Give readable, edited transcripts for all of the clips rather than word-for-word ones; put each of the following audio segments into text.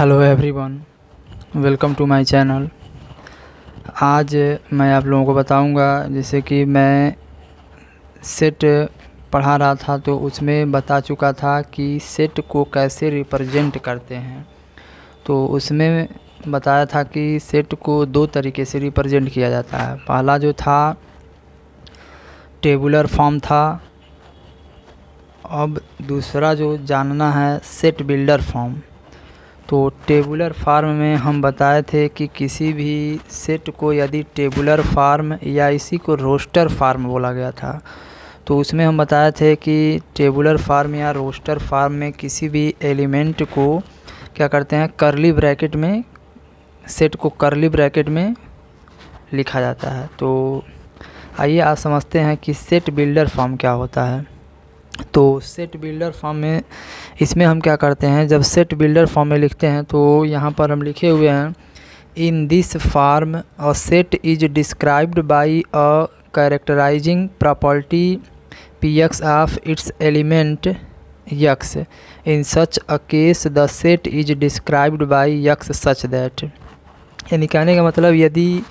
Hello everyone, welcome to my channel. आज मैं आप लोगों को बताऊंगा, जैसे कि मैं सेट पढ़ा रहा था तो उसमें बता चुका था कि सेट को कैसे रिप्रेजेंट करते हैं। तो उसमें बताया था कि सेट को दो तरीके से रिप्रेजेंट किया जाता है। पहला जो था टेबुलर फॉर्म था, अब दूसरा जो जानना है सेट बिल्डर फॉर्म। तो टेबुलर फार्म में हम बताए थे कि किसी भी सेट को यदि टेबुलर फार्म या इसी को रोस्टर फार्म बोला गया था, तो उसमें हम बताए थे कि टेबुलर फार्म या रोस्टर फार्म में किसी भी एलिमेंट को क्या करते हैं, कर्ली ब्रैकेट में, सेट को कर्ली ब्रैकेट में लिखा जाता है। तो आइए आज समझते हैं कि सेट बिल्डर फॉर्म क्या होता है। तो सेट बिल्डर फॉर्म में इसमें हम क्या करते हैं, जब सेट बिल्डर फॉर्म में लिखते हैं तो यहाँ पर हम लिखे हुए हैं, in this form a set is described bye a characterising property P x of its element x. In such a case the set is described bye x such that. यानी कहने का मतलब, यदि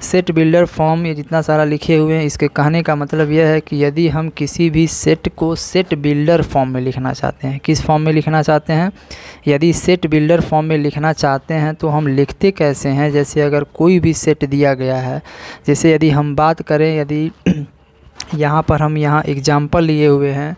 सेट बिल्डर फॉर्म ये जितना सारा लिखे हुए हैं, इसके कहने का मतलब यह है कि यदि हम किसी भी सेट को सेट बिल्डर फॉर्म में लिखना चाहते हैं, किस फॉर्म में लिखना चाहते हैं, यदि सेट बिल्डर फॉर्म में लिखना चाहते हैं तो हम लिखते कैसे हैं। जैसे अगर कोई भी सेट दिया गया है, जैसे यदि हम बात करें, यदि यहाँ पर हम एग्जाम्पल लिए हुए हैं,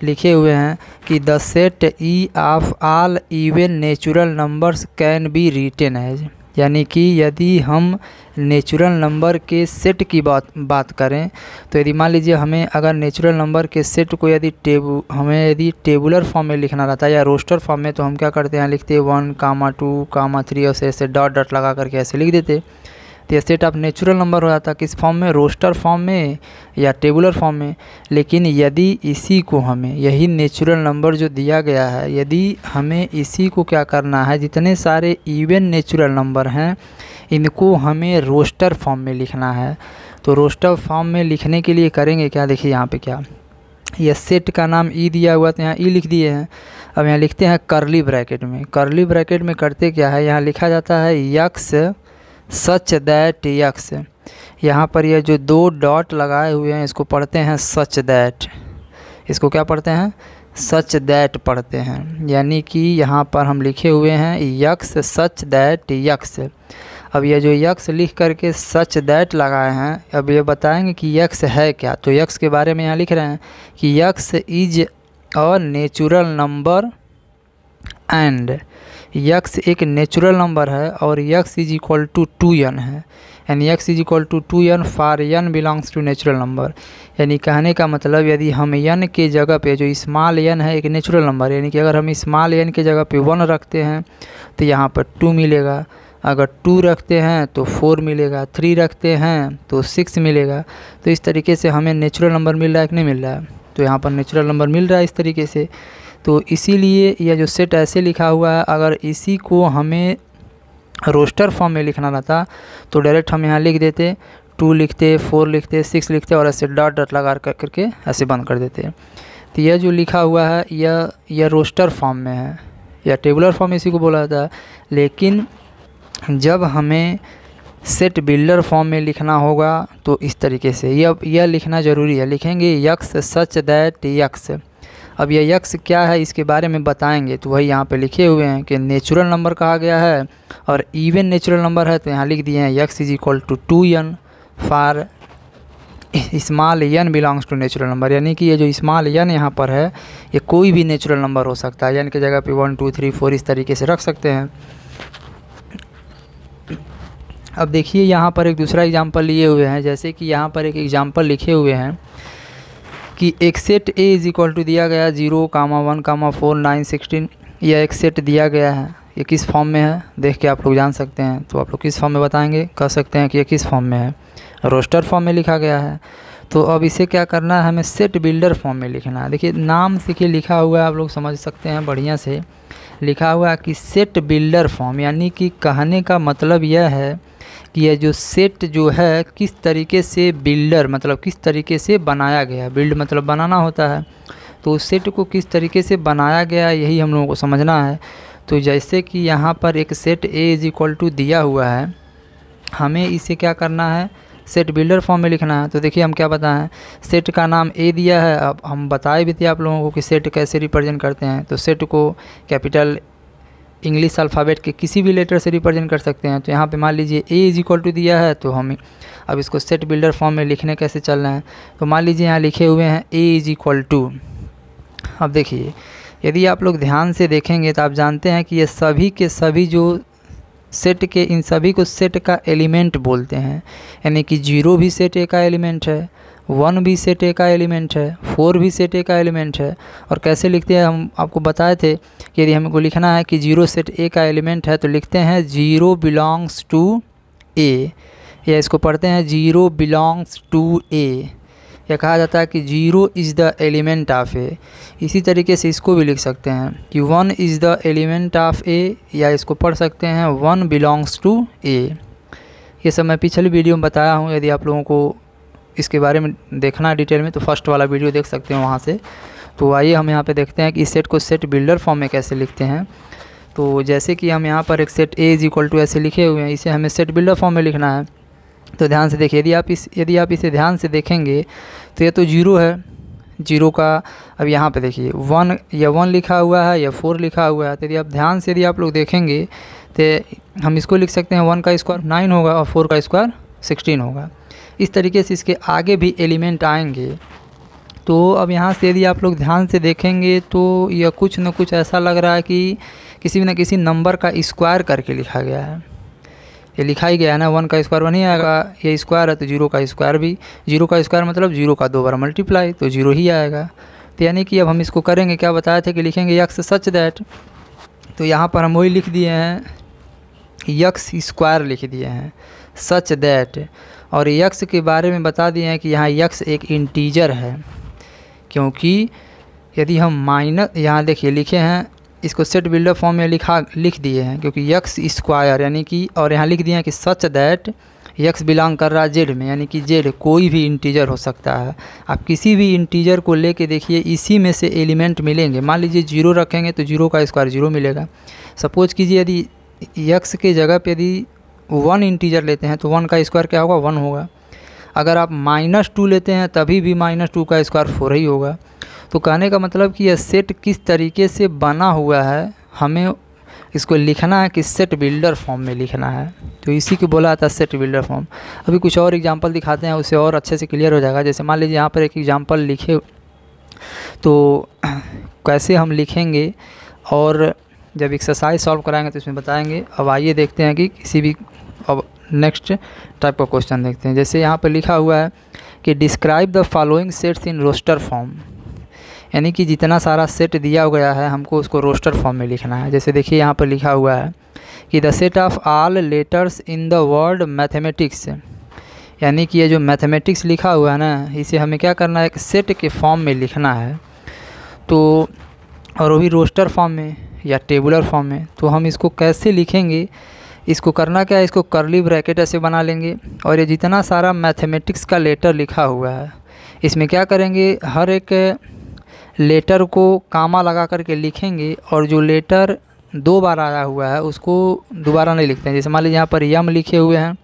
लिखे हुए हैं कि the set E of all even natural numbers can be written as. यानी कि यदि हम नेचुरल नंबर के सेट की बात करें, तो यदि मान लीजिए हमें अगर नेचुरल नंबर के सेट को यदि टेबुलर फॉर्म में लिखना रहता है या रोस्टर फॉर्म में, तो हम क्या करते हैं, लिखते 1, 2, 3 और ऐसे डॉट डॉट लगा करके ऐसे लिख देते। तो ये सेट ऑफ नेचुरल नंबर हो जाता, किस फॉर्म में, रोस्टर फॉर्म में या टेबुलर फॉर्म में। लेकिन यदि इसी को हमें, यही नेचुरल नंबर जो दिया गया है, यदि हमें इसी को क्या करना है, जितने सारे इवन नेचुरल नंबर हैं इनको हमें रोस्टर फॉर्म में लिखना है। तो रोस्टर फॉर्म में लिखने के लिए करेंगे क्या, देखिए यहाँ पे क्या, यह सेट का नाम ई दिया हुआ, तो यहाँ ई लिख दिए हैं। अब यहाँ लिखते हैं कर्ली ब्रैकेट में। कर्ली ब्रैकेट में करते क्या है, यहाँ लिखा जाता है यक्स सच दैट यक्स। यहाँ पर ये जो दो डॉट लगाए हुए हैं इसको पढ़ते हैं सच दैट। इसको क्या पढ़ते हैं, सच दैट पढ़ते हैं। यानी कि यहाँ पर हम लिखे हुए हैं यक्स सच दैट यक्स। अब ये जो यक्स लिख करके सच दैट लगाए हैं, अब ये बताएंगे कि यक्स है क्या। तो यक्स के बारे में यहाँ लिख रहे हैं कि x is a natural number and x एक नेचुरल नंबर है और x is equal to 2n है। यानी x is equal to 2n for n belongs to natural number. यानी कहने का मतलब, यदि हम n के जगह पे, जो स्मॉल n है एक नेचुरल नंबर, यानी कि अगर हम स्मॉल n के जगह पे 1 रखते हैं तो यहाँ पर 2 मिलेगा, अगर 2 रखते हैं तो 4 मिलेगा, 3 रखते हैं तो 6 मिलेगा। तो इस तरीके से हमें नेचुरल नंबर मिल रहा है कि नहीं मिल रहा है, तो यहाँ पर नेचुरल नंबर मिल रहा है इस तरीके से। तो इसीलिए यह जो सेट ऐसे लिखा हुआ है, अगर इसी को हमें रोस्टर फॉर्म में लिखना रहता तो डायरेक्ट हम यहाँ लिख देते, 2 लिखते, 4 लिखते, 6 लिखते और ऐसे डॉट डॉट लगा करके ऐसे बंद कर देते। तो यह जो लिखा हुआ है यह रोस्टर फॉर्म में है या टेबुलर फॉर्म इसी को बोला जाता है। लेकिन जब हमें सेट बिल्डर फॉर्म में लिखना होगा तो इस तरीके से यह लिखना ज़रूरी है। लिखेंगे यक्स सच दैट यक्स। अब यह यक्स क्या है इसके बारे में बताएंगे, तो वही यहाँ पे लिखे हुए हैं कि नेचुरल नंबर कहा गया है और इवन नेचुरल नंबर है, तो यहाँ लिख दिए हैं x is equal to 2n for small n belongs to natural number. यानी कि ये जो स्मॉल n यहाँ पर है ये कोई भी नेचुरल नंबर हो सकता है, n की जगह पे 1, 2, 3, 4 इस तरीके से रख सकते हैं। अब देखिए यहाँ पर एक दूसरा एग्जाम्पल लिए हुए हैं, जैसे कि यहाँ पर एक एग्जाम्पल लिखे हुए हैं कि एक set A is equal to दिया गया 0, 1, 4, 9, 16। यह एक सेट दिया गया है, ये किस फॉर्म में है देख के आप लोग जान सकते हैं। तो आप लोग किस फॉर्म में बताएंगे, कह सकते हैं कि ये किस फॉर्म में है, रोस्टर फॉर्म में लिखा गया है। तो अब इसे क्या करना है, हमें सेट बिल्डर फॉर्म में लिखना है। देखिए नाम से के लिखा हुआ है, आप लोग समझ सकते हैं बढ़िया से लिखा हुआ है कि सेट बिल्डर फॉर्म। यानी कि कहने का मतलब यह है कि यह जो सेट जो है किस तरीके से बिल्डर मतलब किस तरीके से बनाया गया, बिल्ड मतलब बनाना होता है, तो उस सेट को किस तरीके से बनाया गया यही हम लोगों को समझना है। तो जैसे कि यहाँ पर एक set A is equal to दिया हुआ है, हमें इसे क्या करना है, सेट बिल्डर फॉर्म में लिखना है। तो देखिए हम क्या बताएं, सेट का नाम ए दिया है। अब हम बताए भी थे आप लोगों को कि सेट कैसे रिप्रेजेंट करते हैं। तो सेट को कैपिटल इंग्लिश अल्फ़ाबेट के किसी भी लेटर से रिप्रेजेंट कर सकते हैं। तो यहाँ पे मान लीजिए ए इज इक्वल टू दिया है, तो हम अब इसको सेट बिल्डर फॉर्म में लिखने कैसे चल रहे हैं। तो मान लीजिए यहाँ लिखे हुए हैं ए इज इक्वल टू। अब देखिए यदि आप लोग ध्यान से देखेंगे तो आप जानते हैं कि ये सभी के सभी जो सेट के, इन सभी को सेट का एलिमेंट बोलते हैं। यानी कि 0 भी सेट ए का एलिमेंट है, 1 भी सेट ए का एलिमेंट है, 4 भी सेट ए का एलिमेंट है। और कैसे लिखते हैं हम आपको बताए थे कि यदि हमको लिखना है कि 0 सेट ए का एलिमेंट है तो लिखते हैं 0 बिलोंग्स टू ए, या इसको पढ़ते हैं 0 बिलोंग्स टू ए। या कहा जाता है कि 0 इज़ द एलिमेंट ऑफ ए। इसी तरीके से इसको भी लिख सकते हैं कि 1 इज़ द एलिमेंट ऑफ ए, या इसको पढ़ सकते हैं 1 बिलोंग्स टू ए। ये सब मैं पिछली वीडियो में बताया हूँ। यदि आप लोगों को इसके बारे में देखना है डिटेल में तो फर्स्ट वाला वीडियो देख सकते हैं वहाँ से। तो आइए हम यहाँ पे देखते हैं कि इस सेट को सेट बिल्डर फॉर्म में कैसे लिखते हैं। तो जैसे कि हम यहाँ पर एक set A is equal to ऐसे लिखे हुए हैं, इसे हमें सेट बिल्डर फॉर्म में लिखना है। तो ध्यान से देखिए, यदि आप इसे ध्यान से देखेंगे तो ये तो 0 है, 0 का अब यहाँ पे देखिए 1 या 1 लिखा हुआ है या 4 लिखा हुआ है। तो यदि आप ध्यान से यदि आप लोग देखेंगे तो हम इसको लिख सकते हैं 1 का स्क्वायर 9 होगा और 4 का स्क्वायर 16 होगा। इस तरीके से इसके आगे भी एलिमेंट आएंगे। तो अब यहाँ से यदि आप लोग ध्यान से देखेंगे तो यह कुछ न कुछ ऐसा लग रहा है कि किसी न किसी नंबर का स्क्वायर करके लिखा गया है। ये लिखा ही गया है ना, 1 का स्क्वायर 1 ही आएगा, ये स्क्वायर है तो 0 का स्क्वायर भी, 0 का स्क्वायर मतलब 0 का 2 बार मल्टीप्लाई, तो 0 ही आएगा। तो यानी कि अब हम इसको करेंगे, क्या बताया था कि लिखेंगे यक्स सच दैट। तो यहाँ पर हम वही लिख दिए हैं, यक्स स्क्वायर लिख दिए हैं सच दैट। और यक्स के बारे में बता दिए हैं कि यहाँ यक्स एक इंटीजर है, क्योंकि यदि हम माइनस, यहाँ देखिए लिखे हैं इसको सेट बिल्डर फॉर्म में लिख दिए हैं क्योंकि यक्स स्क्वायर यानी कि, और यहाँ लिख दिए हैं कि सच दैट यक्स बिलोंग कर रहा है जेड में, यानी कि जेड कोई भी इंटीजर हो सकता है। आप किसी भी इंटीजर को लेके देखिए, इसी में से एलिमेंट मिलेंगे। मान लीजिए 0 रखेंगे तो 0 का स्क्वायर 0 मिलेगा। सपोज कीजिए यदि यक्स के जगह पे यदि 1 इंटीजर लेते हैं तो 1 का स्क्वायर क्या होगा, 1 होगा। अगर आप -2 लेते हैं तभी भी -2 का स्क्वायर 4 ही होगा। तो कहने का मतलब कि यह सेट किस तरीके से बना हुआ है, हमें इसको लिखना है कि सेट बिल्डर फॉर्म में लिखना है। तो इसी को बोला जाता है सेट बिल्डर फॉर्म। अभी कुछ और एग्जांपल दिखाते हैं, उससे और अच्छे से क्लियर हो जाएगा। जैसे मान लीजिए यहाँ पर एक एग्जांपल लिखे, तो कैसे हम लिखेंगे और जब एक्सरसाइज सॉल्व कराएंगे तो इसमें बताएंगे। अब आइए देखते हैं कि किसी भी, अब नेक्स्ट टाइप का क्वेश्चन देखते हैं। जैसे यहाँ पर लिखा हुआ है कि describe the following sets in roster form, यानी कि जितना सारा सेट दिया गया है हमको उसको रोस्टर फॉर्म में लिखना है। जैसे देखिए यहाँ पर लिखा हुआ है कि the set of all letters in the word mathematics, यानी कि ये जो मैथमेटिक्स लिखा हुआ है ना, इसे हमें क्या करना है, एक सेट के फॉर्म में लिखना है। तो और वो भी रोस्टर फॉर्म में या टेबुलर फॉर्म में। तो हम इसको कैसे लिखेंगे, इसको करना क्या है, इसको कर्ली ब्रैकेट ऐसे बना लेंगे और ये जितना सारा मैथमेटिक्स का लेटर लिखा हुआ है इसमें क्या करेंगे, हर एक लेटर को कामा लगा करके लिखेंगे। और जो लेटर 2 बार आया हुआ है उसको दोबारा नहीं लिखते हैं। जैसे मान लीजिए यहाँ पर यम लिखे हुए हैं,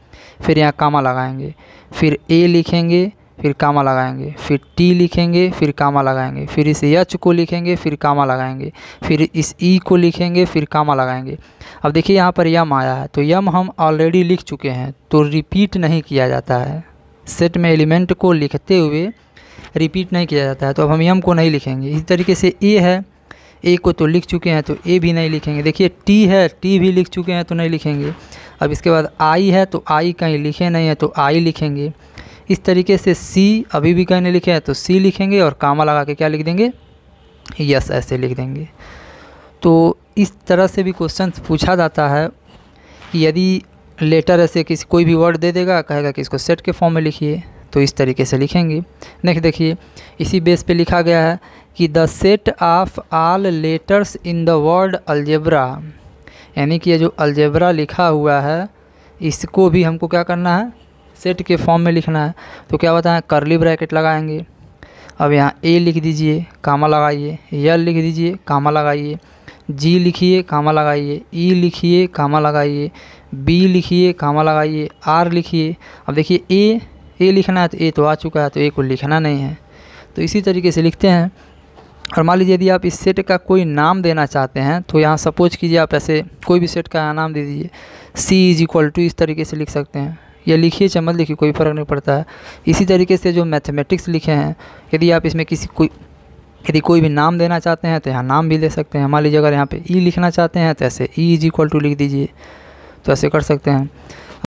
फिर यहाँ कामा लगाएंगे, फिर ए लिखेंगे, फिर कामा लगाएंगे, फिर टी लिखेंगे, फिर कामा लगाएंगे, फिर इस एच को लिखेंगे, फिर कामा लगाएंगे, फिर इस ई को लिखेंगे, फिर कामा लगाएंगे। अब देखिए यहाँ पर यम आया है, तो यम हम ऑलरेडी लिख चुके हैं, तो रिपीट नहीं किया जाता है। सेट में एलिमेंट को लिखते हुए रिपीट नहीं किया जाता है। तो अब हम यम को नहीं लिखेंगे। इसी तरीके से ए है, ए को तो लिख चुके हैं तो ए भी नहीं लिखेंगे। देखिए टी है, टी भी लिख चुके हैं तो नहीं लिखेंगे। अब इसके बाद आई है, तो आई कहीं लिखे नहीं है तो आई लिखेंगे। इस तरीके से सी अभी भी कहीं नहीं लिखे हैं तो सी लिखेंगे और कामा लगा के क्या लिख देंगे, यस ऐसे लिख देंगे। तो इस तरह से भी क्वेश्चन पूछा जाता है कि यदि लेटर ऐसे किसी कोई भी वर्ड दे देगा, कहेगा कि इसको सेट के फॉर्म में लिखिए, तो इस तरीके से लिखेंगे। नेक्स्ट देखिए, इसी बेस पे लिखा गया है कि the set of all letters in the word algebra, यानी कि ये जो अलजेब्रा लिखा हुआ है इसको भी हमको क्या करना है, सेट के फॉर्म में लिखना है। तो क्या बताएं, कर्ली ब्रैकेट लगाएंगे। अब यहाँ ए लिख दीजिए, कामा लगाइए, यल लिख दीजिए, कामा लगाइए, जी लिखिए, कामा लगाइए, ई लिखिए, कामा लगाइए, बी लिखिए, कामा लगाइए, आर लिखिए। अब देखिए ए लिखना है तो ए तो आ चुका है, तो ए को लिखना नहीं है। तो इसी तरीके से लिखते हैं। और मान लीजिए यदि आप इस सेट का कोई नाम देना चाहते हैं तो यहाँ सपोज कीजिए आप ऐसे कोई भी सेट का नाम दे दीजिए, सी इज इक्वल टू, इस तरीके से लिख सकते हैं, या लिखिए चाहे मत लिखिए, कोई फ़र्क नहीं पड़ता है। इसी तरीके से जो मैथमेटिक्स लिखे हैं, यदि आप इसमें यदि कोई भी नाम देना चाहते हैं तो यहाँ नाम भी ले सकते हैं। मान लीजिए अगर यहाँ पे ई लिखना चाहते हैं तो ऐसे ई इज इक्वल टू लिख दीजिए, तो ऐसे कर सकते हैं।